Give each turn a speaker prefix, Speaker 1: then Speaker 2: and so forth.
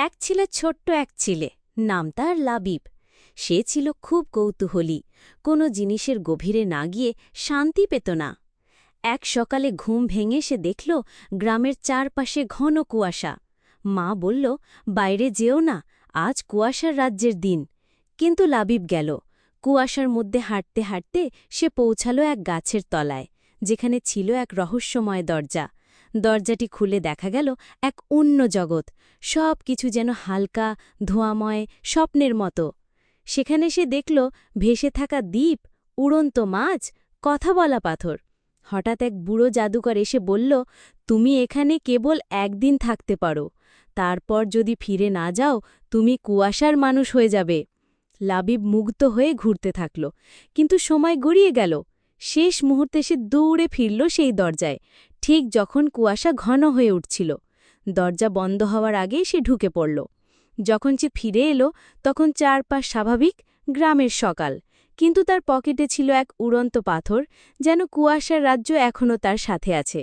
Speaker 1: এক ছিল ছোট্ট এক ছেলে, নাম তার লাবিব। সে ছিল খুব কৌতূহলী, কোনো জিনিসের গভীরে না গিয়ে শান্তি পেত না। এক সকালে ঘুম ভেঙে সে দেখল গ্রামের চারপাশে ঘন কুয়াশা। মা বলল, বাইরে যেও না, আজ কুয়াশার রাজ্যের দিন। কিন্তু লাবিব গেল। কুয়াশার মধ্যে হাঁটতে হাঁটতে সে পৌঁছাল এক গাছের তলায়, যেখানে ছিল এক রহস্যময় দরজা। দরজাটি খুলে দেখা গেল এক অন্য জগৎ, সব কিছু যেন হালকা, ধোঁয়াময়, স্বপ্নের মতো। সেখানে সে দেখল ভেসে থাকা দ্বীপ, উড়ন্ত মাছ, কথা বলা পাথর। হঠাৎ এক বুড়ো জাদুকর এসে বলল, তুমি এখানে কেবল একদিন থাকতে পারো, তারপর যদি ফিরে না যাও তুমি কুয়াশার মানুষ হয়ে যাবে। লাবিব মুগ্ধ হয়ে ঘুরতে থাকল, কিন্তু সময় গড়িয়ে গেল। শেষ মুহূর্তে সে দৌড়ে ফিরল সেই দরজায়, ঠিক যখন কুয়াশা ঘন হয়ে উঠছিল। দরজা বন্ধ হওয়ার আগেই সে ঢুকে পড়ল। যখন সে ফিরে এলো তখন চারপাশ স্বাভাবিক, গ্রামের সকাল। কিন্তু তার পকেটে ছিল এক উড়ন্ত পাথর, যেন কুয়াশার রাজ্য এখনও তার সাথে আছে।